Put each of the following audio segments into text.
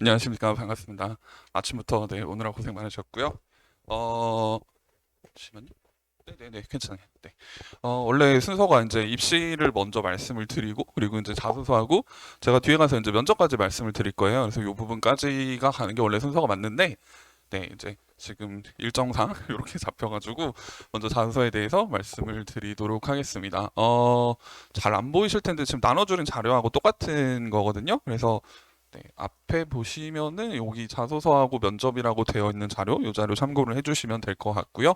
안녕하십니까. 반갑습니다. 아침부터 오느라 고생 많으셨고요. 잠시만요. 네네네, 괜찮아요. 네. 원래 순서가 이제 입시를 먼저 말씀을 드리고, 그리고 이제 자소서하고, 제가 뒤에 가서 이제 면접까지 말씀을 드릴 거예요. 그래서 이 부분까지가 가는 게 원래 순서가 맞는데, 네, 이제 지금 일정상 이렇게 잡혀가지고, 먼저 자소서에 대해서 말씀을 드리도록 하겠습니다. 잘 안 보이실 텐데, 지금 나눠주는 자료하고 똑같은 거거든요. 그래서 네, 앞에 보시면은 여기 자소서하고 면접이라고 되어 있는 자료, 이 자료 참고를 해주시면 될 것 같고요.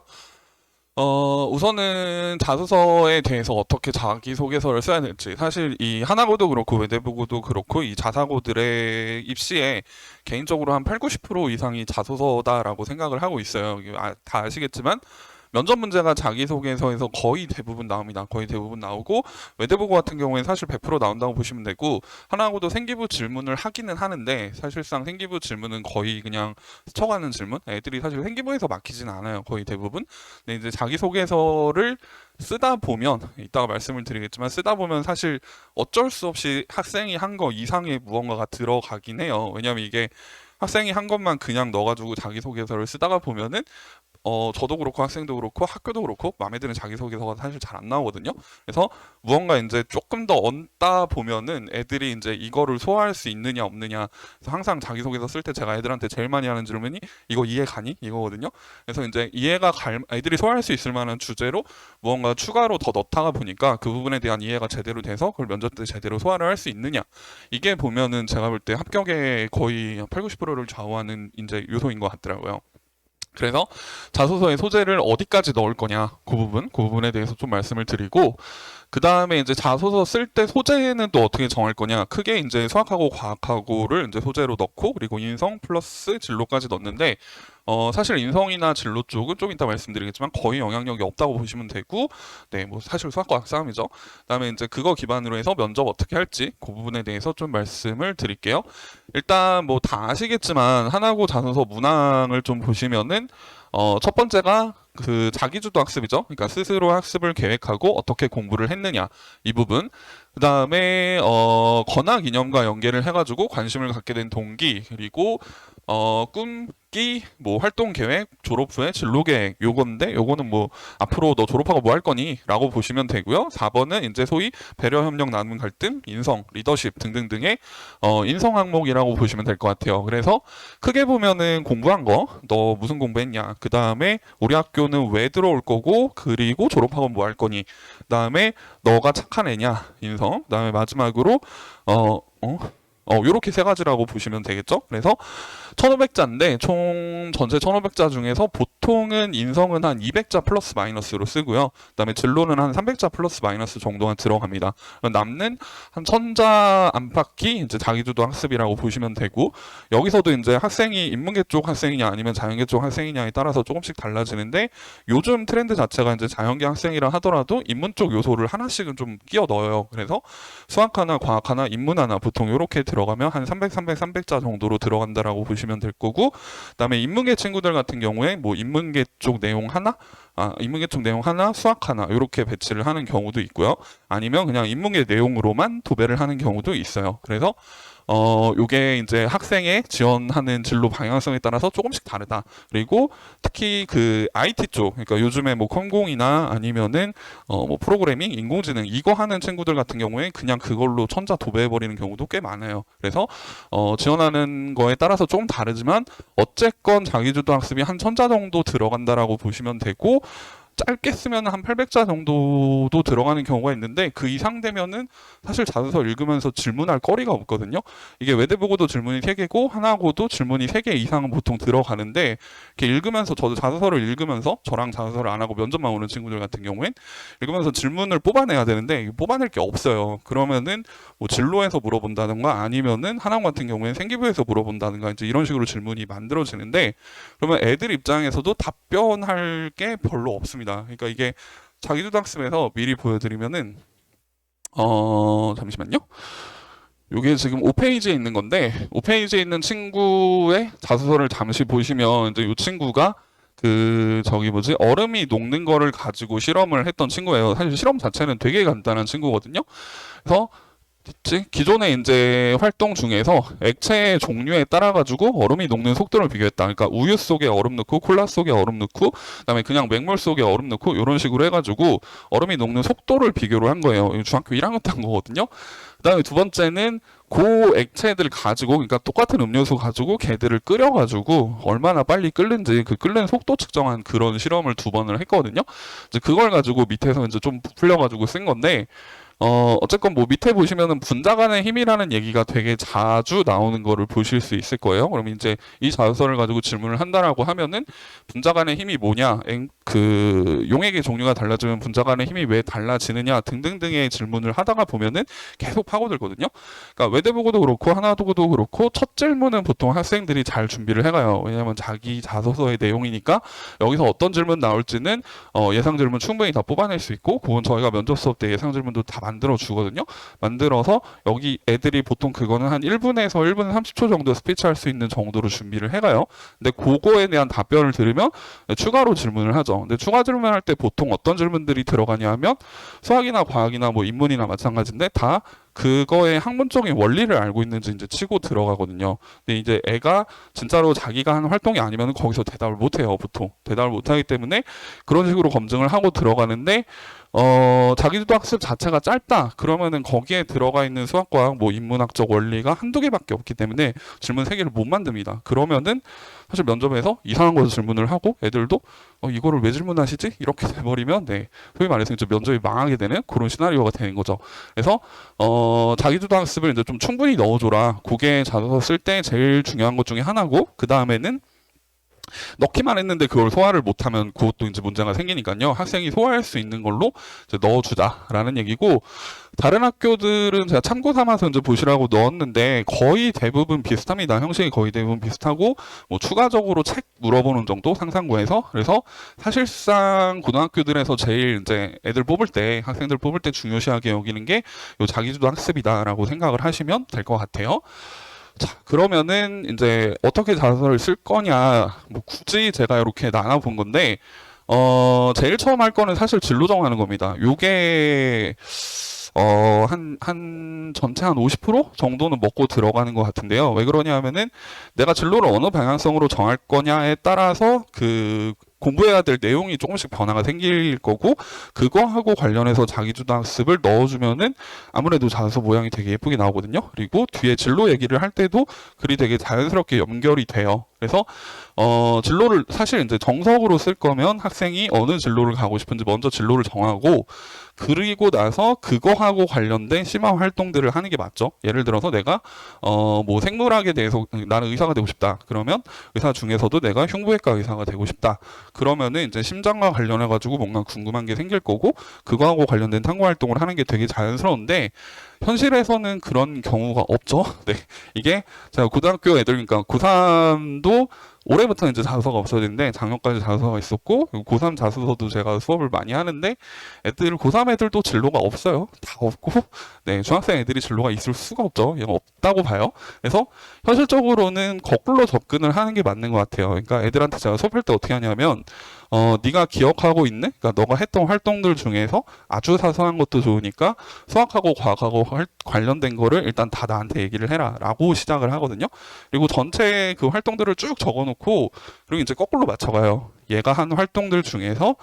우선은 자소서에 대해서 어떻게 자기소개서를 써야 될지, 사실 이 하나고도 그렇고 외대부고도 그렇고 이 자사고들의 입시에 개인적으로 한 8, 90% 이상이 자소서다라고 생각을 하고 있어요. 다 아시겠지만 면접 문제가 자기소개서에서 거의 대부분 나옵니다. 거의 대부분 나오고 외대부고 같은 경우에는 사실 100% 나온다고 보시면 되고 하나하고도 생기부 질문을 하기는 하는데 사실상 생기부 질문은 거의 그냥 스쳐가는 질문. 애들이 사실 생기부에서 막히진 않아요. 거의 대부분. 근데 이제 자기소개서를 쓰다 보면 이따가 말씀을 드리겠지만 쓰다 보면 사실 어쩔 수 없이 학생이 한 거 이상의 무언가가 들어가긴 해요. 왜냐면 이게 학생이 한 것만 그냥 넣어가지고 자기소개서를 쓰다가 보면은 저도 그렇고 학생도 그렇고 학교도 그렇고 마음에 드는 자기소개서가 사실 잘 안 나오거든요. 그래서 무언가 이제 조금 더 얹다 보면은 애들이 이제 이거를 소화할 수 있느냐 없느냐. 그래서 항상 자기소개서 쓸 때 제가 애들한테 제일 많이 하는 질문이 이거 이해 가니? 이거거든요. 그래서 이제 이해가 갈 애들이 소화할 수 있을 만한 주제로 무언가 추가로 더 넣다가 보니까 그 부분에 대한 이해가 제대로 돼서 그걸 면접 때 제대로 소화를 할 수 있느냐. 이게 보면은 제가 볼 때 합격에 거의 8, 90%를 좌우하는 이제 요소인 것 같더라고요. 그래서 자소서의 소재를 어디까지 넣을 거냐, 그 부분에 대해서 좀 말씀을 드리고, 그 다음에 이제 자소서 쓸 때 소재는 또 어떻게 정할 거냐, 크게 이제 수학하고 과학하고를 이제 소재로 넣고, 그리고 인성 플러스 진로까지 넣는데, 사실 인성이나 진로 쪽은 좀 이따 말씀드리겠지만 거의 영향력이 없다고 보시면 되고, 네, 뭐 사실 수학과학 싸움이죠. 그다음에 이제 그거 기반으로 해서 면접 어떻게 할지 그 부분에 대해서 좀 말씀을 드릴게요. 일단 뭐 다 아시겠지만 하나고 자소서 문항을 좀 보시면은 첫 번째가 그 자기주도 학습이죠. 그러니까 스스로 학습을 계획하고 어떻게 공부를 했느냐 이 부분. 그 다음에 권학 이념과 연계를 해가지고 관심을 갖게 된 동기 그리고 꿈기 뭐 활동 계획 졸업 후에 진로 계획 요건데 요거는 뭐 앞으로 너 졸업하고 뭐 할 거니? 라고 보시면 되고요. 4번은 이제 소위 배려 협력 나눔 갈등 인성 리더십 등등등의 인성 항목이라고 보시면 될 것 같아요. 그래서 크게 보면은 공부한 거 너 무슨 공부했냐 그 다음에 우리 학교는 왜 들어올 거고 그리고 졸업하고 뭐 할 거니 그 다음에 너가 착한 애냐 인성 그 다음에 마지막으로 어 어? 요렇게 세 가지라고 보시면 되겠죠? 그래서 1500자인데 총 전체 1500자 중에서 보통은 인성은 한 200자 플러스 마이너스로 쓰고요. 그다음에 진로는 한 300자 플러스 마이너스 정도가 들어갑니다. 남는 한 1000자 안팎이 이제 자기주도 학습이라고 보시면 되고 여기서도 이제 학생이 인문계 쪽 학생이냐 아니면 자연계 쪽 학생이냐에 따라서 조금씩 달라지는데 요즘 트렌드 자체가 이제 자연계 학생이라 하더라도 인문 쪽 요소를 하나씩은 좀 끼워 넣어요. 그래서 수학 하나, 과학 하나, 인문 하나 보통 이렇게 들어가면 한 300, 300, 300자 정도로 들어간다라고 보시면 될 거고, 그다음에 인문계 친구들 같은 경우에 뭐 인문계 쪽 내용 하나, 인문계 쪽 내용 하나, 수학 하나 이렇게 배치를 하는 경우도 있고요. 아니면 그냥 인문계 내용으로만 도배를 하는 경우도 있어요. 그래서 요게 이제 학생의 지원하는 진로 방향성에 따라서 조금씩 다르다. 그리고 특히 그 IT 쪽, 그러니까 요즘에 뭐 컴공이나 아니면은 뭐 프로그래밍, 인공지능 이거 하는 친구들 같은 경우에 그냥 그걸로 천자 도배해버리는 경우도 꽤 많아요. 그래서 지원하는 거에 따라서 조금 다르지만 어쨌건 자기주도 학습이 한 천자 정도 들어간다라고 보시면 되고 짧게 쓰면 한 800자 정도도 들어가는 경우가 있는데 그 이상 되면은 사실 자소서 읽으면서 질문할 거리가 없거든요. 이게 외대보고도 질문이 3개고 하나고도 질문이 3개 이상은 보통 들어가는데 이렇게 읽으면서 저도 자소서를 읽으면서 저랑 자소서를 안 하고 면접만 오는 친구들 같은 경우엔 읽으면서 질문을 뽑아내야 되는데 뽑아낼 게 없어요. 그러면은 뭐 진로에서 물어본다든가 아니면은 하나 같은 경우엔 생기부에서 물어본다든가 이제 이런 식으로 질문이 만들어지는데 그러면 애들 입장에서도 답변할 게 별로 없습니다. 그러니까 이게 자기주도 학습에서 미리 보여드리면은 잠시만요. 이게 지금 5페이지에 있는 건데 5페이지에 있는 친구의 자소서를 잠시 보시면 이제 이 친구가 그 저기 뭐지 얼음이 녹는 거를 가지고 실험을 했던 친구예요. 사실 실험 자체는 되게 간단한 친구거든요. 그래서 기존의 이제 활동 중에서 액체의 종류에 따라 가지고 얼음이 녹는 속도를 비교했다. 그러니까 우유 속에 얼음 넣고 콜라 속에 얼음 넣고 그다음에 그냥 맹물 속에 얼음 넣고 이런 식으로 해가지고 얼음이 녹는 속도를 비교를 한 거예요. 이거 중학교 1학년 때 한 거거든요. 그다음에 두 번째는 그 액체들 가지고 그러니까 똑같은 음료수 가지고 걔들을 끓여가지고 얼마나 빨리 끓는지 그 끓는 속도 측정한 그런 실험을 두 번을 했거든요. 이제 그걸 가지고 밑에서 이제 좀 부풀려가지고 쓴 건데. 어쨌건 뭐 밑에 보시면은 분자 간의 힘이라는 얘기가 되게 자주 나오는 거를 보실 수 있을 거예요. 그럼 이제 이 자소서를 가지고 질문을 한다라고 하면은 분자 간의 힘이 뭐냐, 그 용액의 종류가 달라지면 분자 간의 힘이 왜 달라지느냐 등등등의 질문을 하다가 보면은 계속 파고들거든요. 그러니까 외대보고도 그렇고 하나도고도 그렇고 첫 질문은 보통 학생들이 잘 준비를 해가요. 왜냐면 자기 자소서의 내용이니까 여기서 어떤 질문 나올지는 예상 질문 충분히 다 뽑아낼 수 있고 그건 저희가 면접 수업 때 예상 질문도 다 만들어 주거든요. 만들어서 여기 애들이 보통 그거는 한 1분에서 1분 30초 정도 스피치 할 수 있는 정도로 준비를 해가요. 근데 그거에 대한 답변을 들으면 추가로 질문을 하죠. 근데 추가 질문할 때 보통 어떤 질문들이 들어가냐 하면 수학이나 과학이나 뭐 인문이나 마찬가지인데 다 그거의 학문적인 원리를 알고 있는지 이제 치고 들어가거든요. 근데 이제 애가 진짜로 자기가 한 활동이 아니면 거기서 대답을 못 해요, 보통. 대답을 못 하기 때문에 그런 식으로 검증을 하고 들어가는데, 자기주도 학습 자체가 짧다. 그러면은 거기에 들어가 있는 수학과학, 뭐 인문학적 원리가 한두 개밖에 없기 때문에 질문 세 개를 못 만듭니다. 그러면은 사실 면접에서 이상한 것을 질문을 하고 애들도 이거를 왜 질문하시지? 이렇게 돼버리면 네, 소위 말해서 이제 면접이 망하게 되는 그런 시나리오가 되는 거죠. 그래서 자기주도 학습을 이제 좀 충분히 넣어줘라. 그게 자소서 쓸 때 제일 중요한 것 중에 하나고 그 다음에는 넣기만 했는데 그걸 소화를 못하면 그것도 이제 문제가 생기니까요. 학생이 소화할 수 있는 걸로 이제 넣어주자라는 얘기고 다른 학교들은 제가 참고 삼아서 이제 보시라고 넣었는데 거의 대부분 비슷합니다. 형식이 거의 대부분 비슷하고 뭐 추가적으로 책 물어보는 정도 상상고에서 그래서 사실상 고등학교들에서 제일 이제 애들 뽑을 때 학생들 뽑을 때 중요시하게 여기는 게 요 자기주도 학습이다라고 생각을 하시면 될 것 같아요. 자, 그러면은 이제 어떻게 자소서를 쓸 거냐, 뭐 굳이 제가 이렇게 나눠본 건데, 제일 처음 할 거는 사실 진로 정하는 겁니다. 요게, 전체 한 50% 정도는 먹고 들어가는 것 같은데요. 왜 그러냐 하면은 내가 진로를 어느 방향성으로 정할 거냐에 따라서 그 공부해야 될 내용이 조금씩 변화가 생길 거고 그거하고 관련해서 자기주도 학습을 넣어주면은 아무래도 자소서 모양이 되게 예쁘게 나오거든요. 그리고 뒤에 진로 얘기를 할 때도 글이 되게 자연스럽게 연결이 돼요. 그래서 진로를 사실 이제 정석으로 쓸 거면 학생이 어느 진로를 가고 싶은지 먼저 진로를 정하고 그리고 나서 그거하고 관련된 심화 활동들을 하는 게 맞죠. 예를 들어서 내가 뭐 생물학에 대해서 나는 의사가 되고 싶다. 그러면 의사 중에서도 내가 흉부외과 의사가 되고 싶다. 그러면은 이제 심장과 관련해 가지고 뭔가 궁금한 게 생길 거고 그거하고 관련된 탐구 활동을 하는 게 되게 자연스러운데 현실에서는 그런 경우가 없죠. 네. 이게 제가 고등학교 애들 그러니까 고3도 올해부터 이제 자소서가 없어지는데 작년까지 자소서가 있었고 고3 자소서도 제가 수업을 많이 하는데 애들 고3 애들도 진로가 없어요. 다 없고 네, 중학생 애들이 진로가 있을 수가 없죠. 이건 없다고 봐요. 그래서 현실적으로는 거꾸로 접근을 하는 게 맞는 것 같아요. 그러니까 애들한테 제가 수업할 때 어떻게 하냐면 네가 기억하고 있는 그러니까 너가 했던 활동들 중에서 아주 사소한 것도 좋으니까 수학하고 과학하고 관련된 거를 일단 다 나한테 얘기를 해라 라고 시작을 하거든요. 그리고 전체 그 활동들을 쭉 적어놓고 그리고 이제 거꾸로 맞춰가요. 얘가 한 활동들 중에서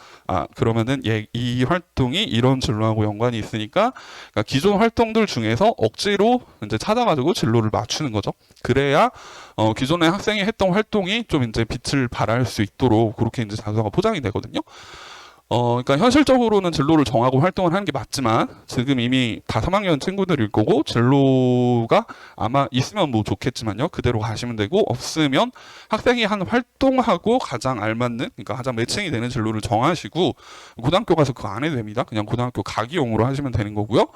그러면은 이 활동이 이런 진로하고 연관이 있으니까 그러니까 기존 활동들 중에서 억지로 이제 찾아가지고 진로를 맞추는 거죠. 그래야 기존에 학생이 했던 활동이 좀 이제 빛을 발할 수 있도록 그렇게 이제 자소서가 포장이 되거든요. 그러니까 현실적으로는 진로를 정하고 활동을 하는 게 맞지만 지금 이미 다 3학년 친구들일 거고 진로가 아마 있으면 뭐 좋겠지만요. 그대로 가시면 되고 없으면 학생이 한 활동하고 가장 알맞는 그러니까 가장 매칭이 되는 진로를 정하시고 고등학교 가서 그거 안 해도 됩니다. 그냥 고등학교 가기용으로 하시면 되는 거고요.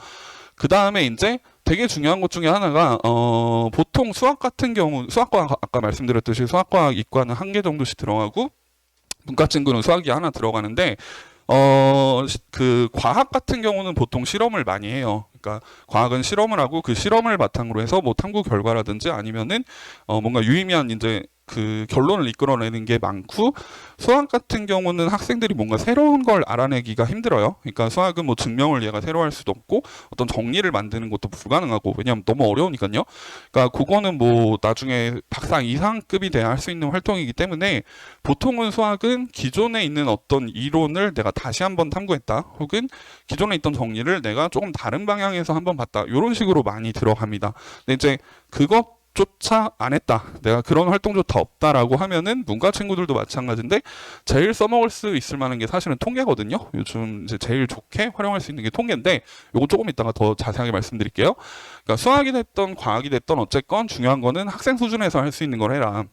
그 다음에 이제 되게 중요한 것 중에 하나가 보통 수학 같은 경우 수학과 아까 말씀드렸듯이 수학과 이과는 한 개 정도씩 들어가고 문과 친구는 수학이 하나 들어가는데 그 과학 같은 경우는 보통 실험을 많이 해요. 그러니까 과학은 실험을 하고 그 실험을 바탕으로 해서 뭐 탐구 결과라든지 아니면은 뭔가 유의미한 이제 그 결론을 이끌어내는 게 많고, 수학 같은 경우는 학생들이 뭔가 새로운 걸 알아내기가 힘들어요. 그러니까 수학은 뭐 증명을 얘가 새로 할 수도 없고 어떤 정리를 만드는 것도 불가능하고, 왜냐하면 너무 어려우니까요. 그러니까 그거는 뭐 나중에 박사 이상급이 돼야 할 수 있는 활동이기 때문에, 보통은 수학은 기존에 있는 어떤 이론을 내가 다시 한번 탐구했다, 혹은 기존에 있던 정리를 내가 조금 다른 방향에서 한번 봤다, 이런 식으로 많이 들어갑니다. 근데 이제 그것조차 안 했다, 내가 그런 활동조차 없다라고 하면은 문과 친구들도 마찬가지인데, 제일 써먹을 수 있을 만한 게 사실은 통계거든요. 요즘 이제 제일 좋게 활용할 수 있는 게 통계인데, 요거 조금 이따가 더 자세하게 말씀드릴게요. 그러니까 수학이 됐던 과학이 됐던 어쨌건 중요한 거는 학생 수준에서 할 수 있는 걸 해라.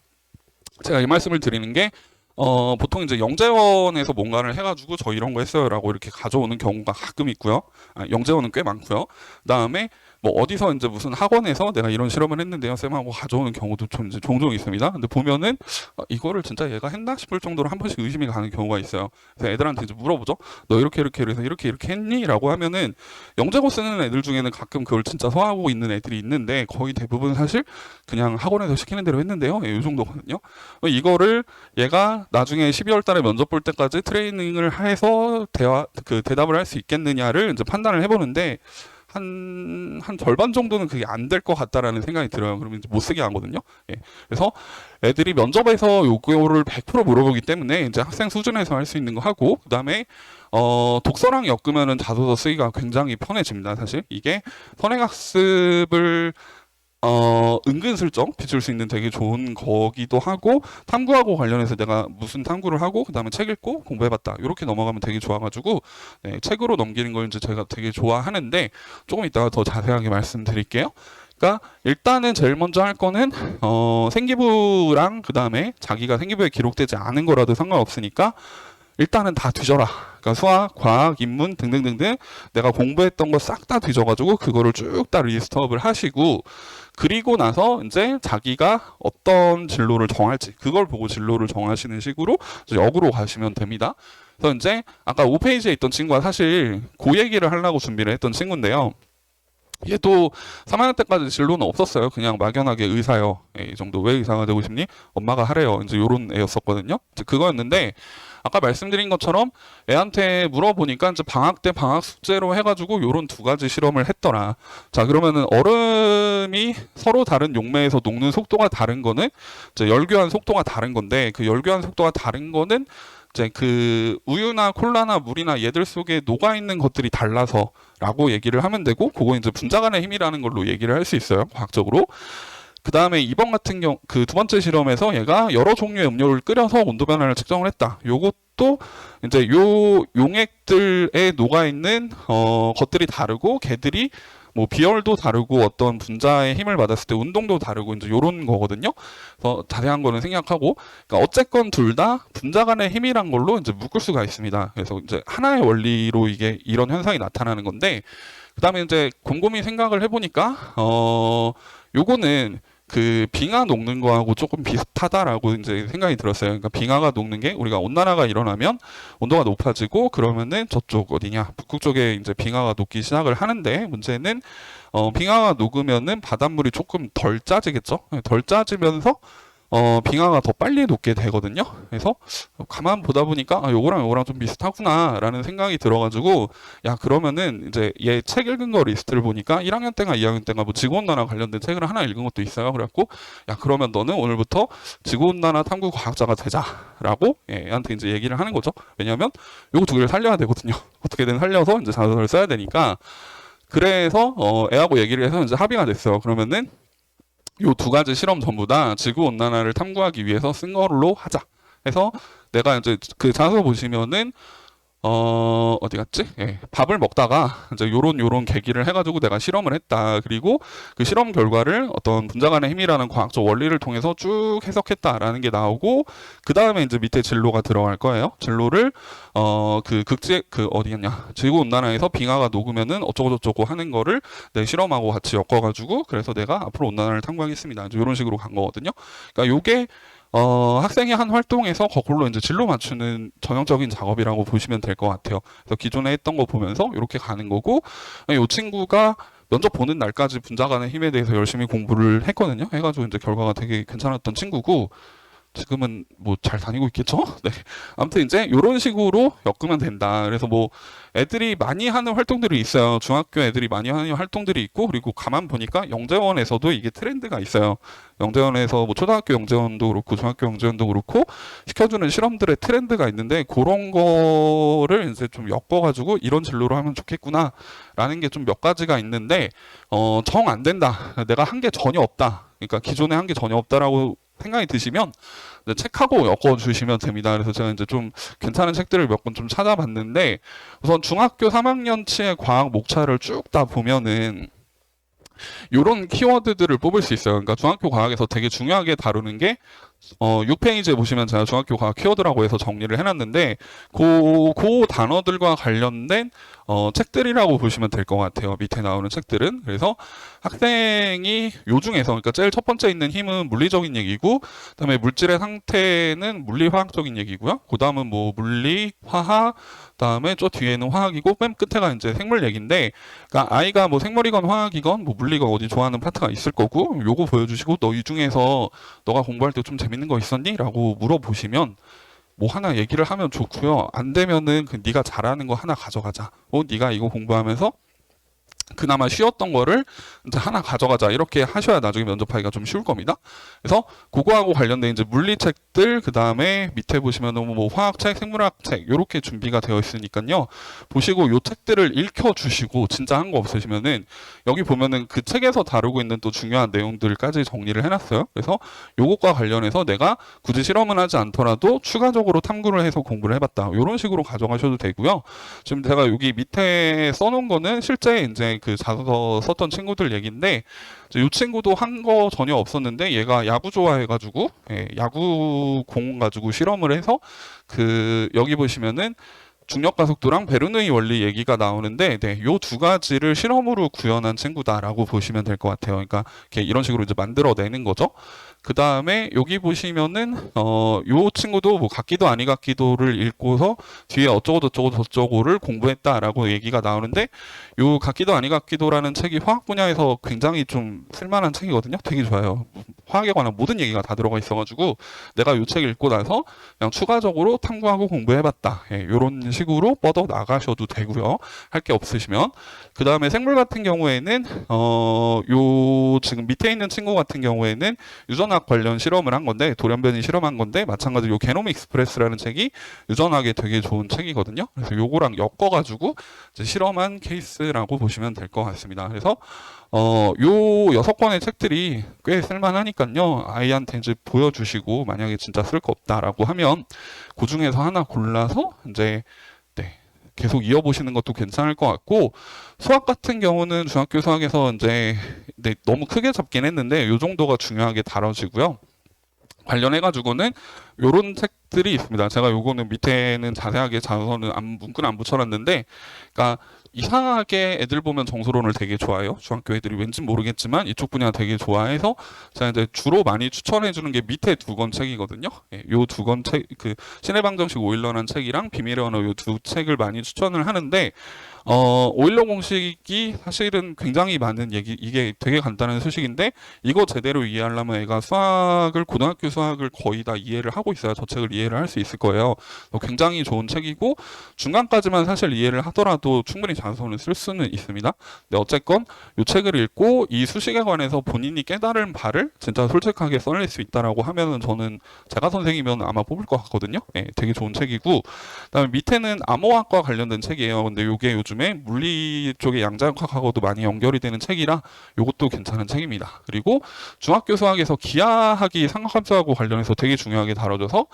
제가 이 말씀을 드리는 게, 보통 이제 영재원에서 뭔가를 해가지고 저 이런 거 했어요라고 이렇게 가져오는 경우가 가끔 있고요. 영재원은 꽤 많고요. 그다음에 뭐 어디서 이제 무슨 학원에서 내가 이런 실험을 했는데요 쌤하고 가져오는 경우도 좀 이제 종종 있습니다. 근데 보면은 이거를 진짜 얘가 했나 싶을 정도로 한 번씩 의심이 가는 경우가 있어요. 그래서 애들한테 이제 물어보죠. 너 이렇게 해서 이렇게 했니? 라고 하면은, 영재고 쓰는 애들 중에는 가끔 그걸 진짜 소화하고 있는 애들이 있는데, 거의 대부분 사실 그냥 학원에서 시키는 대로 했는데요, 이 정도거든요. 이거를 얘가 나중에 12월 달에 면접 볼 때까지 트레이닝을 해서 대답을 할 수 있겠느냐를 이제 판단을 해보는데, 한 절반 정도는 그게 안 될 것 같다라는 생각이 들어요. 그러면 이제 못 쓰게 하거든요. 예. 그래서 애들이 면접에서 요거를 100% 물어보기 때문에 이제 학생 수준에서 할 수 있는 거 하고, 그 다음에 독서랑 엮으면은 자소서 쓰기가 굉장히 편해집니다. 사실 이게 선행학습을 은근슬쩍 비출 수 있는 되게 좋은 거기도 하고, 탐구하고 관련해서 내가 무슨 탐구를 하고 그 다음에 책 읽고 공부해봤다, 이렇게 넘어가면 되게 좋아가지고, 네, 책으로 넘기는 걸 이제 제가 되게 좋아하는데, 조금 이따가 더 자세하게 말씀드릴게요. 그러니까 일단은 제일 먼저 할 거는 생기부랑 그 다음에 자기가 생기부에 기록되지 않은 거라도 상관없으니까 일단은 다 뒤져라. 그러니까 수학, 과학, 인문 등등등등 내가 공부했던 거 싹 다 뒤져가지고 그거를 쭉 다 리스트업을 하시고, 그리고 나서 이제 자기가 어떤 진로를 정할지 그걸 보고 진로를 정하시는 식으로 이제 역으로 가시면 됩니다. 그래서 이제 아까 5페이지에 있던 친구가 사실 그 얘기를 하려고 준비를 했던 친구인데요. 얘도 3학년 때까지 진로는 없었어요. 그냥 막연하게 의사요. 예, 이 정도. 왜 의사가 되고 싶니? 엄마가 하래요. 이제 요런 애였었거든요. 이제 그거였는데, 아까 말씀드린 것처럼 애한테 물어보니까 이제 방학 때 방학 숙제로 해가지고 요런 두 가지 실험을 했더라. 자, 그러면은 얼음이 서로 다른 용매에서 녹는 속도가 다른 거는 이제 열교환 속도가 다른 건데, 그 열교환 속도가 다른 거는 이제 그 우유나 콜라나 물이나 얘들 속에 녹아 있는 것들이 달라서라고 얘기를 하면 되고, 그거 이제 분자 간의 힘이라는 걸로 얘기를 할 수 있어요, 과학적으로. 그 다음에 이번 같은 경우 그 두 번째 실험에서 얘가 여러 종류의 음료를 끓여서 온도 변화를 측정을 했다. 요것도 이제 요 용액들에 녹아 있는 것들이 다르고, 걔들이 뭐 비열도 다르고 어떤 분자의 힘을 받았을 때 운동도 다르고, 이제 요런 거거든요. 그래서 자세한 거는 생략하고, 그러니까 어쨌건 둘 다 분자 간의 힘이란 걸로 이제 묶을 수가 있습니다. 그래서 이제 하나의 원리로 이게 이런 현상이 나타나는 건데, 그다음에 이제 곰곰이 생각을 해보니까 요거는 그 빙하 녹는 거하고 조금 비슷하다라고 이제 생각이 들었어요. 그러니까 빙하가 녹는 게, 우리가 온난화가 일어나면 온도가 높아지고 그러면은 저쪽 어디냐, 북극 쪽에 이제 빙하가 녹기 시작을 하는데, 문제는 빙하가 녹으면은 바닷물이 조금 덜 짜지겠죠. 덜 짜지면서 빙하가 더 빨리 녹게 되거든요. 그래서 가만 보다 보니까 요거랑 좀 비슷하구나라는 생각이 들어가지고, 야, 그러면은 이제 얘 책 읽은 거 리스트를 보니까 1학년 때가 2학년 때가 뭐 지구온난화 관련된 책을 하나 읽은 것도 있어요. 그래갖고, 야, 그러면 너는 오늘부터 지구온난화 탐구 과학자가 되자라고 얘한테 이제 얘기를 하는 거죠. 왜냐하면 요거 두 개를 살려야 되거든요. 어떻게든 살려서 이제 자소서를 써야 되니까. 그래서 애하고 얘기를 해서 이제 합의가 됐어요. 그러면은 요 두 가지 실험 전부 다 지구 온난화를 탐구하기 위해서 쓴 걸로 하자. 해서 내가 이제 그 자소 보시면은 어디 갔지? 예, 밥을 먹다가 이제 요런 계기를 해가지고 내가 실험을 했다. 그리고 그 실험 결과를 어떤 분자 간의 힘이라는 과학적 원리를 통해서 쭉 해석했다라는 게 나오고, 그 다음에 이제 밑에 진로가 들어갈 거예요. 진로를 어디였냐? 지구 온난화에서 빙하가 녹으면은 어쩌고저쩌고 하는 거를 내 실험하고 같이 엮어가지고, 그래서 내가 앞으로 온난화를 탐구하겠습니다. 이제 이런 식으로 간 거거든요. 그러니까 요게 학생이 한 활동에서 거꾸로 이제 진로 맞추는 전형적인 작업이라고 보시면 될 것 같아요. 그래서 기존에 했던 거 보면서 이렇게 가는 거고, 이 친구가 면접 보는 날까지 분자 간의 힘에 대해서 열심히 공부를 했거든요. 해가지고 이제 결과가 되게 괜찮았던 친구고, 지금은 뭐 잘 다니고 있겠죠? 네. 아무튼 이제 이런 식으로 엮으면 된다. 그래서 뭐 애들이 많이 하는 활동들이 있어요. 중학교 애들이 많이 하는 활동들이 있고, 그리고 가만 보니까 영재원에서도 이게 트렌드가 있어요. 영재원에서 뭐 초등학교 영재원도 그렇고 중학교 영재원도 그렇고 시켜주는 실험들의 트렌드가 있는데, 그런 거를 이제 좀 엮어가지고 이런 진로로 하면 좋겠구나라는 게 좀 몇 가지가 있는데, 정 안 된다. 내가 한 게 전혀 없다. 그러니까 기존에 한 게 전혀 없다라고 생각이 드시면 이제 책하고 엮어주시면 됩니다. 그래서 제가 이제 좀 괜찮은 책들을 몇 권 좀 찾아봤는데, 우선 중학교 3학년치의 과학 목차를 쭉 다 보면은 요런 키워드들을 뽑을 수 있어요. 그러니까 중학교 과학에서 되게 중요하게 다루는 게 6페이지에 보시면 제가 중학교 과학 키워드라고 해서 정리를 해놨는데, 그 단어들과 관련된 책들이라고 보시면 될 것 같아요. 밑에 나오는 책들은. 그래서 학생이 요 중에서, 그러니까 제일 첫 번째 있는 힘은 물리적인 얘기고, 그다음에 물질의 상태는 물리화학적인 얘기고요. 그 다음은 뭐 물리, 화학, 그다음에 저 뒤에는 화학이고, 맨 끝에가 이제 생물 얘기인데, 그러니까 아이가 뭐 생물이건 화학이건 뭐 물리건 어디 좋아하는 파트가 있을 거고, 요거 보여주시고 너 이 중에서 너가 공부할 때 좀 재밌는 거 있었니? 라고 물어보시면 뭐 하나 얘기를 하면 좋고요. 안 되면은 그 네가 잘하는 거 하나 가져가자. 네가 이거 공부하면서 그나마 쉬웠던 거를 이제 하나 가져가자. 이렇게 하셔야 나중에 면접하기가 좀 쉬울 겁니다. 그래서 그거하고 관련된 이제 물리책들, 그 다음에 밑에 보시면은 뭐 화학책, 생물학책 이렇게 준비가 되어 있으니까요. 보시고 요 책들을 읽혀주시고, 진짜 한 거 없으시면은 여기 보면은 그 책에서 다루고 있는 또 중요한 내용들까지 정리를 해놨어요. 그래서 요것과 관련해서 내가 굳이 실험은 하지 않더라도 추가적으로 탐구를 해서 공부를 해봤다. 이런 식으로 가져가셔도 되고요. 지금 제가 여기 밑에 써놓은 거는 실제 이제 그 자소서 썼던 친구들 얘기인데, 이 친구도 한 거 전혀 없었는데 얘가 야구 좋아해가지고 야구 공 가지고 실험을 해서 그 여기 보시면은 중력 가속도랑 베르누이 원리 얘기가 나오는데, 요 두 가지를 실험으로 구현한 친구다라고 보시면 될 것 같아요. 그러니까 이런 식으로 이제 만들어내는 거죠. 그 다음에 여기 보시면은 요 친구도 뭐 같기도 아니 같기도를 읽고서 뒤에 어쩌고 저쩌고 저쩌고를 공부했다라고 얘기가 나오는데, 요 같기도 아니 같기도라는 책이 화학 분야에서 굉장히 좀 쓸만한 책이거든요. 되게 좋아요. 화학에 관한 모든 얘기가 다 들어가 있어가지고 내가 요 책 읽고 나서 그냥 추가적으로 탐구하고 공부해봤다. 요런 식으로 뻗어 나가셔도 되고요. 할 게 없으시면. 그 다음에 생물 같은 경우에는 요 지금 밑에 있는 친구 같은 경우에는 유전학 관련 실험을 한 건데, 돌연변이 실험한 건데, 마찬가지로 요 게놈 익스프레스라는 책이 유전학에 되게 좋은 책이거든요. 그래서 요거랑 엮어가지고 이제 실험한 케이스라고 보시면 될 것 같습니다. 그래서 요 6권의 책들이 꽤 쓸만하니까요. 아이한테 이제 보여주시고, 만약에 진짜 쓸 거 없다라고 하면 그 중에서 하나 골라서 이제 계속 이어보시는 것도 괜찮을 것 같고, 수학 같은 경우는 중학교 수학에서 이제 너무 크게 잡긴 했는데 요 정도가 중요하게 다뤄지고요. 관련해가지고는 요런 책들이 있습니다. 제가 요거는 밑에는 자세하게 자소서는 문구는 안 붙여놨는데, 그러니까 이상하게 애들 보면 정서론을 되게 좋아해요. 중학교 애들이 왠지 모르겠지만 이쪽 분야 되게 좋아해서 제가 이제 주로 많이 추천해주는 게 밑에 두 권 책이거든요. 요 두 권 책, 그 신의 방정식 오일러라는 책이랑 비밀의 언어 요 두 책을 많이 추천을 하는데, 오일러 공식이 사실은 굉장히 많은 얘기, 이게 되게 간단한 수식인데 이거 제대로 이해하려면 애가 수학을, 고등학교 수학을 거의 다 이해를 하고 있어야 저 책을 이해를 할 수 있을 거예요. 굉장히 좋은 책이고, 중간까지만 사실 이해를 하더라도 충분히 자소서는 쓸 수는 있습니다. 근데 어쨌건 이 책을 읽고 이 수식에 관해서 본인이 깨달은 바를 진짜 솔직하게 써낼 수 있다라고 하면은 저는 제가 선생이면 아마 뽑을 것 같거든요. 되게 좋은 책이고, 그다음에 밑에는 암호학과 관련된 책이에요. 근데 이게 요즘에 물리 쪽의 양자역학하고도 많이 연결이 되는 책이라 이것도 괜찮은 책입니다. 그리고 중학교 수학에서 기하학이 삼각함수하고 관련해서 되게 중요하게 다뤄져서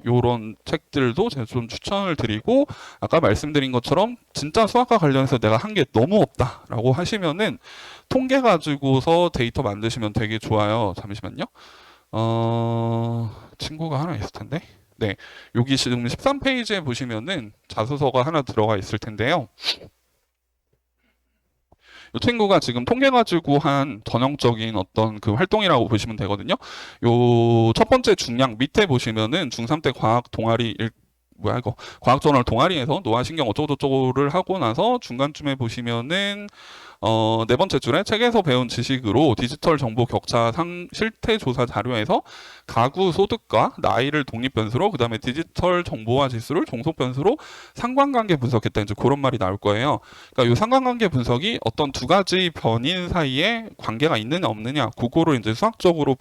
요런 책들도 제가 좀 추천을 드리고, 아까 말씀드린 것처럼 진짜 수학과 관련해서 내가 한 게 너무 없다라고 하시면은 통계 가지고서 데이터 만드시면 되게 좋아요. 잠시만요. 친구가 하나 있을 텐데. 여기 지금 13페이지에 보시면은 자소서가 하나 들어가 있을 텐데요. 이 친구가 지금 통계 가지고 한 전형적인 어떤 그 활동이라고 보시면 되거든요. 요 첫 번째 중량 밑에 보시면은 중3 때 과학 동아리 과학 저널 동아리에서 노화신경 어쩌고저쩌고를 하고 나서 중간쯤에 보시면은 네 번째 줄에 책에서 배운 지식으로 디지털 정보 격차 실태 조사 자료에서 가구 소득과 나이를 독립 변수로, 그다음에 디지털 정보화 지수를 종속 변수로 상관관계 분석했다. 이제 그런 말이 나올 거예요. 그러니까 이 상관관계 분석이 어떤 두 가지 변인 사이에 관계가 있느냐 없느냐, 그거를 이제 수학적으로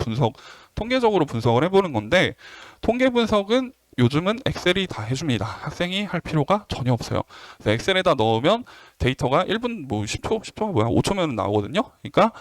통계적으로 분석을 해보는 건데, 통계 분석은 요즘은 엑셀이 다 해줍니다. 학생이 할 필요가 전혀 없어요. 엑셀에다 넣으면 데이터가 1분, 10초가 뭐야? 5초면 나오거든요. 그러니까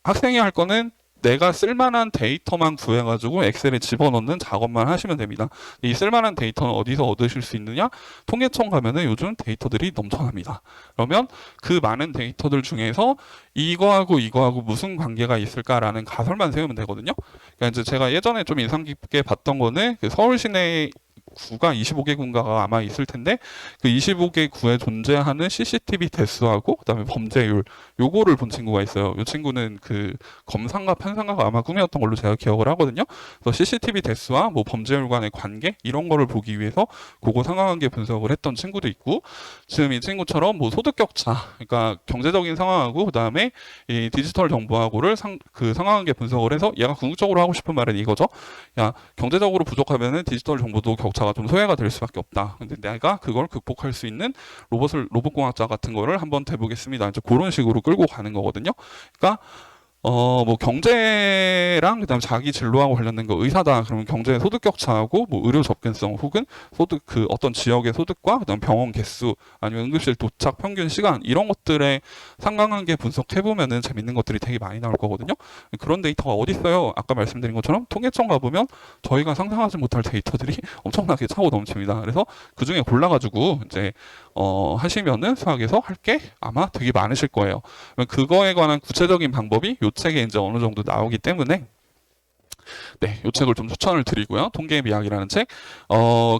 학생이 할 거는 내가 쓸만한 데이터만 구해가지고 엑셀에 집어넣는 작업만 하시면 됩니다. 이 쓸만한 데이터는 어디서 얻으실 수 있느냐? 통계청 가면은 요즘 데이터들이 넘쳐납니다. 그러면 그 많은 데이터들 중에서 이거하고 이거하고 무슨 관계가 있을까라는 가설만 세우면 되거든요. 그러니까 이제 제가 예전에 좀 인상 깊게 봤던 거는 그 서울 시내 구가 25개 군가가 아마 있을 텐데, 그 25개 구에 존재하는 CCTV 대수하고 그다음에 범죄율, 요거를 본 친구가 있어요. 이 친구는 그 검사인가 판사인가가 아마 꿈이었던 걸로 제가 기억을 하거든요. 그래서 CCTV 대수와 뭐 범죄율 간의 관계 이런 거를 보기 위해서 그거 상관관계 분석을 했던 친구도 있고, 지금 이 친구처럼 뭐 소득 격차, 그러니까 경제적인 상황하고 그다음에 이 디지털 정보하고를 그 상관관계 분석을 해서, 얘가 궁극적으로 하고 싶은 말은 이거죠. 야, 경제적으로 부족하면은 디지털 정보도 격차가 좀 소외가 될 수밖에 없다. 근데 내가 그걸 극복할 수 있는 로봇공학자 같은 거를 한번 해보겠습니다. 이제 그런 식으로 끌고 가는 거거든요. 그러니까 뭐 경제랑 그다음 자기 진로하고 관련된 거 의사다. 그러면 경제 소득 격차하고 뭐 의료 접근성 혹은 소득 그 어떤 지역의 소득과 그다음 병원 개수 아니면 응급실 도착 평균 시간 이런 것들의 상관관계 분석해 보면은 재밌는 것들이 되게 많이 나올 거거든요. 그런 데이터가 어디 있어요? 아까 말씀드린 것처럼 통계청 가보면 저희가 상상하지 못할 데이터들이 엄청나게 차고 넘칩니다. 그래서 그 중에 골라가지고 이제 하시면은 수학에서 할 게 아마 되게 많으실 거예요. 그거에 관한 구체적인 방법이 요 책에 이제 어느 정도 나오기 때문에, 네, 요 책을 좀 추천을 드리고요. 통계의 미학이라는 책.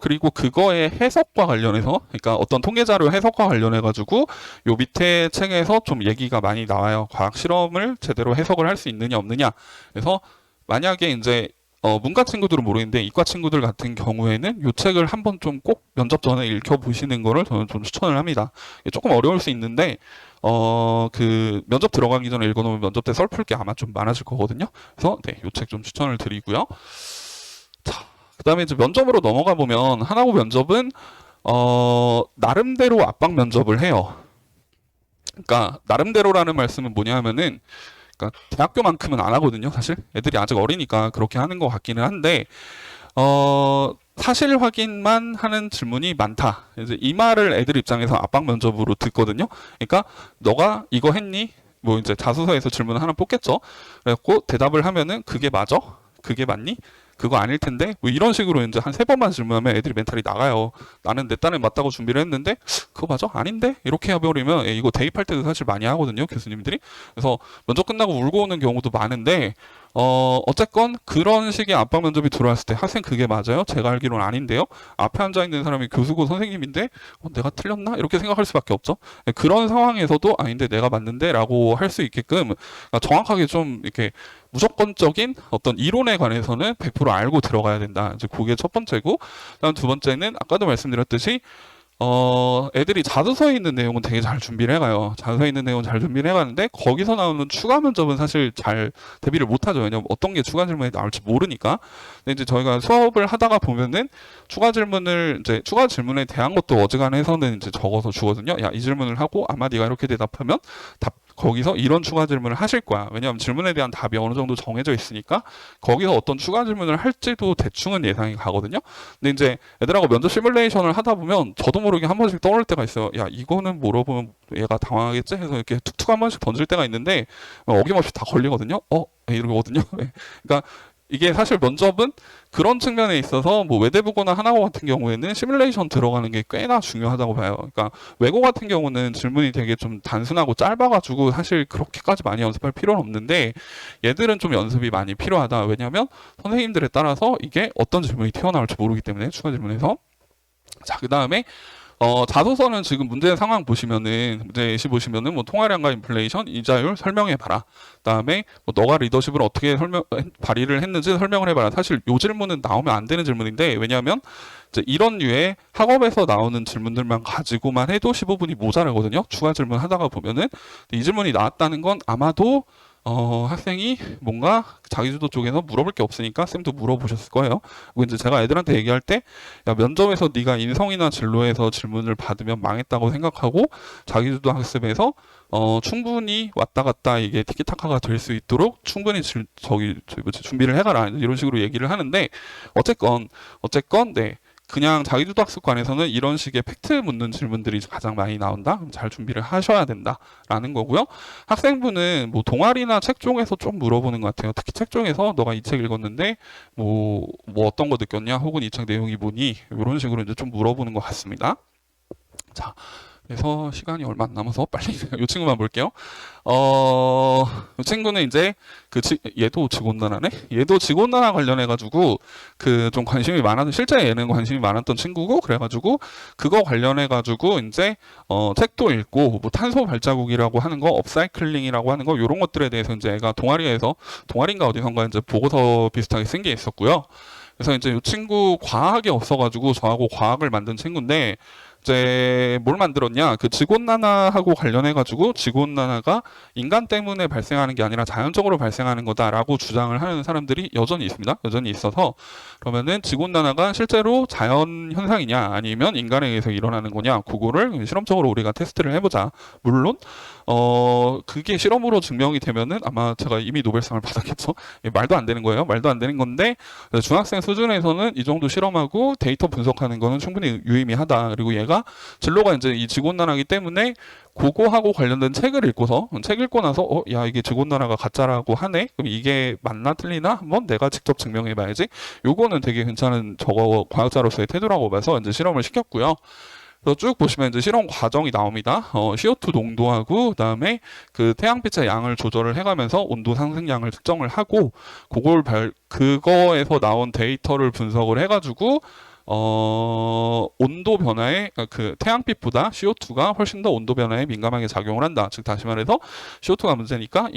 그리고 그거의 해석과 관련해서, 그러니까 어떤 통계 자료 해석과 관련해 가지고 요 밑에 책에서 좀 얘기가 많이 나와요. 과학 실험을 제대로 해석을 할 수 있느냐 없느냐. 그래서 만약에 이제 문과 친구들은 모르겠는데 이과 친구들 같은 경우에는 이 책을 한번 좀 꼭 면접 전에 읽혀보시는 거를 저는 좀 추천을 합니다. 조금 어려울 수 있는데 그 면접 들어가기 전에 읽어놓으면 면접 때 썰 풀 게 아마 좀 많아질 거거든요. 그래서 네, 이 책 좀 추천을 드리고요. 자, 그다음에 이제 면접으로 넘어가 보면 하나고 면접은 나름대로 압박 면접을 해요. 그러니까 나름대로라는 말씀은 뭐냐면은, 그러니까 대학교만큼은 안 하거든요. 사실 애들이 아직 어리니까 그렇게 하는 것 같기는 한데, 사실 확인만 하는 질문이 많다. 이제 이 말을 애들 입장에서 압박 면접으로 듣거든요. 그러니까 너가 이거 했니? 뭐 이제 자소서에서 질문을 하나 뽑겠죠. 그래갖고 대답을 하면은 그게 맞아? 그게 맞니? 그거 아닐 텐데? 뭐 이런 식으로 이제 한 3번만 질문하면 애들이 멘탈이 나가요. 나는 내 딴에 맞다고 준비를 했는데 그거 맞아? 아닌데? 이렇게 해버리면 이거 대입할 때도 사실 많이 하거든요. 교수님들이. 그래서 면접 끝나고 울고 오는 경우도 많은데, 어쨌건 그런 식의 압박 면접이 들어왔을 때 학생 그게 맞아요? 제가 알기로는 아닌데요. 앞에 앉아 있는 사람이 교수고 선생님인데 내가 틀렸나? 이렇게 생각할 수밖에 없죠. 그런 상황에서도 아닌데 내가 맞는데 라고 할 수 있게끔 정확하게 좀 이렇게 무조건적인 어떤 이론에 관해서는 100% 알고 들어가야 된다. 이제 그게 첫 번째고, 그다음 두 번째는 아까도 말씀드렸듯이 애들이 자소서에 있는 내용은 되게 잘 준비를 해가요. 자소서에 있는 내용은 잘 준비를 해가는데 거기서 나오는 추가 면접은 사실 잘 대비를 못하죠. 왜냐면 어떤 게 추가 질문이 나올지 모르니까. 근데 이제 저희가 수업을 하다가 보면은 추가 질문에 대한 것도 어지간해서는 이제 적어서 주거든요. 야, 이 질문을 하고 아마 네가 이렇게 대답하면 거기서 이런 추가 질문을 하실 거야. 왜냐하면 질문에 대한 답이 어느 정도 정해져 있으니까 거기서 어떤 추가 질문을 할지도 대충은 예상이 가거든요. 근데 이제 애들하고 면접 시뮬레이션을 하다 보면 저도 모르게 한 번씩 떠오를 때가 있어요. 야, 이거는 물어보면 얘가 당황하겠지? 해서 이렇게 툭툭 한 번씩 던질 때가 있는데 어김없이 다 걸리거든요. 이러거든요. 그러니까 이게 사실 면접은 그런 측면에 있어서 뭐 외대부고나 하나고 같은 경우에는 시뮬레이션 들어가는 게 꽤나 중요하다고 봐요. 그러니까 외고 같은 경우는 질문이 되게 좀 단순하고 짧아가지고 사실 그렇게까지 많이 연습할 필요는 없는데, 얘들은 좀 연습이 많이 필요하다. 왜냐하면 선생님들에 따라서 이게 어떤 질문이 튀어나올지 모르기 때문에 추가 질문에서. 자, 그 다음에 자소서는 지금 문제 상황 보시면은, 문제 예시 보시면은, 뭐, 통화량과 인플레이션, 이자율 설명해봐라. 그다음에, 뭐, 너가 리더십을 어떻게 발휘를 했는지 설명을 해봐라. 사실 요 질문은 나오면 안 되는 질문인데, 왜냐하면, 이제 이런 류의 학업에서 나오는 질문들만 가지고만 해도 15분이 모자라거든요. 추가 질문 하다가 보면은. 이 질문이 나왔다는 건 아마도 학생이 뭔가 자기주도 쪽에서 물어볼 게 없으니까 쌤도 물어보셨을 거예요. 그리고 이제 제가 애들한테 얘기할 때, 야, 면접에서 네가 인성이나 진로에서 질문을 받으면 망했다고 생각하고 자기주도 학습에서 충분히 왔다 갔다 이게 티키타카가 될 수 있도록 충분히 준비를 해가라 이런 식으로 얘기를 하는데 어쨌건 네. 그냥 자기주도 학습관에서는 이런 식의 팩트 묻는 질문들이 가장 많이 나온다. 잘 준비를 하셔야 된다라는 거고요. 학생부는 뭐 동아리나 책 쪽에서 좀 물어보는 것 같아요. 특히 책 쪽에서 너가 이 책 읽었는데 뭐 어떤 거 느꼈냐, 혹은 이 책 내용이 뭐니, 이런 식으로 이제 좀 물어보는 것 같습니다. 자, 그래서 시간이 얼마 안 남아서 빨리 이 친구만 볼게요. 이 친구는 이제 얘도 직원단하네. 얘도 직원단화 관련해 가지고 그 좀 관심이 많았던, 실제 얘는 관심이 많았던 친구고, 그래가지고 그거 관련해 가지고 이제 책도 읽고 뭐 탄소 발자국이라고 하는 거, 업사이클링이라고 하는 거, 이런 것들에 대해서 이제 애가 동아리인가 어디선가 이제 보고서 비슷하게 쓴 게 있었고요. 그래서 이제 이 친구 과학이 없어가지고 저하고 과학을 만든 친구인데, 이제 뭘 만들었냐, 그 직온난화하고 관련해가지고 직온난화가 인간 때문에 발생하는 게 아니라 자연적으로 발생하는 거다라고 주장을 하는 사람들이 여전히 있습니다. 여전히 있어서, 그러면은 직온난화가 실제로 자연 현상이냐 아니면 인간에 의해서 일어나는 거냐, 그거를 실험적으로 우리가 테스트를 해보자. 물론 그게 실험으로 증명이 되면은 아마 제가 이미 노벨상을 받았겠죠. 말도 안 되는 거예요. 말도 안 되는 건데, 중학생 수준에서는 이 정도 실험하고 데이터 분석하는 거는 충분히 유의미하다. 그리고 얘가 진로가 이제 이 직온난화이기 때문에 그거하고 관련된 책을 읽고 나서 야, 이게 직온난화가 가짜라고 하네. 그럼 이게 맞나 틀리나 한번 내가 직접 증명해봐야지. 요거는 되게 괜찮은 저거 과학자로서의 태도라고 봐서 이제 실험을 시켰고요. 그래서 쭉 보시면 이제 실험 과정이 나옵니다. CO2 농도하고 그다음에 그 태양빛의 양을 조절을 해가면서 온도 상승량을 측정을 하고, 그거에서 나온 데이터를 분석을 해가지고 온도 변화에, 그 태양빛보다 CO2가 훨씬 더 온도 변화에 민감하게 작용을 한다. 즉 다시 말해서 CO2가 문제니까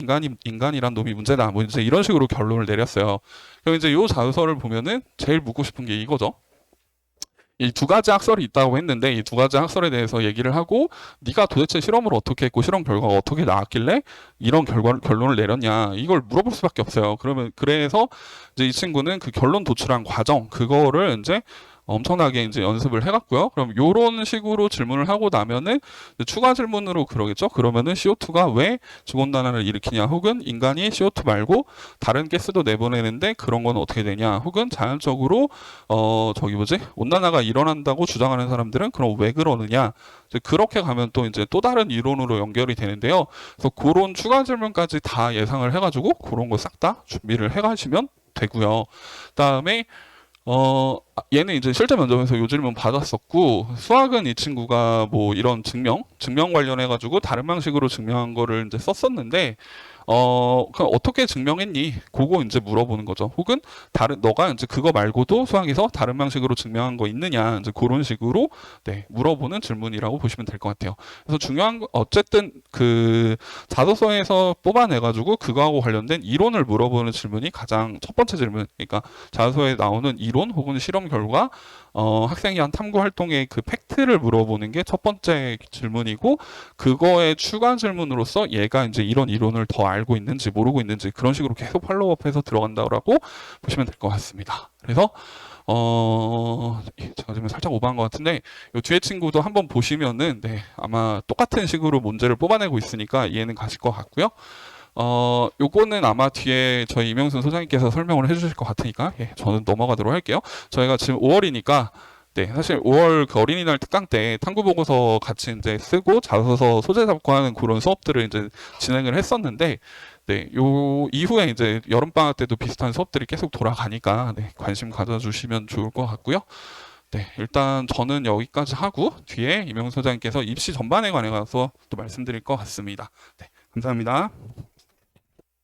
인간이란 놈이 문제다. 뭐 이제 이런 식으로 결론을 내렸어요. 그럼 이제 요 자소서를 보면은 제일 묻고 싶은 게 이거죠. 이 두 가지 학설이 있다고 했는데, 이 두 가지 학설에 대해서 얘기를 하고, 네가 도대체 실험을 어떻게 했고 실험 결과가 어떻게 나왔길래 이런 결론을 내렸냐, 이걸 물어볼 수밖에 없어요. 그래서 이제 이 친구는 그 결론 도출한 과정, 그거를 이제 엄청나게 이제 연습을 해갔고요. 그럼 요런 식으로 질문을 하고 나면은 추가 질문으로 그러겠죠. 그러면은 CO2가 왜 직온난화를 일으키냐, 혹은 인간이 CO2 말고 다른 가스도 내보내는데 그런 건 어떻게 되냐, 혹은 자연적으로 온난화가 일어난다고 주장하는 사람들은 그럼 왜 그러느냐. 이제 그렇게 가면 또 이제 또 다른 이론으로 연결이 되는데요. 그래서 그런 추가 질문까지 다 예상을 해가지고 그런 거 싹 다 준비를 해가시면 되고요. 그다음에 얘는 이제 실제 면접에서 요 질문 받았었고, 수학은 이 친구가 뭐 이런 증명 관련해가지고 다른 방식으로 증명한 거를 이제 썼었는데, 그럼 어떻게 증명했니? 그거 이제 물어보는 거죠. 혹은 너가 이제 그거 말고도 수학에서 다른 방식으로 증명한 거 있느냐, 이제 그런 식으로 네, 물어보는 질문이라고 보시면 될 것 같아요. 그래서 중요한 거, 어쨌든 그 자소서에서 뽑아내가지고 그거하고 관련된 이론을 물어보는 질문이 가장 첫 번째 질문. 그러니까 자소서에 나오는 이론 혹은 실험 결과, 학생이 한 탐구 활동의 그 팩트를 물어보는 게 첫 번째 질문이고, 그거에 추가 질문으로서 얘가 이제 이런 이론을 더 알고 있는지 모르고 있는지 그런 식으로 계속 팔로우업해서 들어간다고 보시면 될 것 같습니다. 그래서 제가 지금 살짝 오버한 것 같은데, 이 뒤에 친구도 한번 보시면은 네, 아마 똑같은 식으로 문제를 뽑아내고 있으니까 이해는 가실 것 같고요. 요거는 아마 뒤에 저희 이명순 소장님께서 설명을 해주실 것 같으니까 저는 넘어가도록 할게요. 저희가 지금 5월이니까 네, 사실 5월 그 어린이날 특강 때 탐구 보고서 같이 이제 쓰고 자소서 소재 잡고 하는 그런 수업들을 이제 진행을 했었는데, 네, 요 이후에 이제 여름 방학 때도 비슷한 수업들이 계속 돌아가니까 네, 관심 가져주시면 좋을 것 같고요. 네, 일단 저는 여기까지 하고 뒤에 이명수 소장님께서 입시 전반에 관해서 또 말씀드릴 것 같습니다. 네, 감사합니다.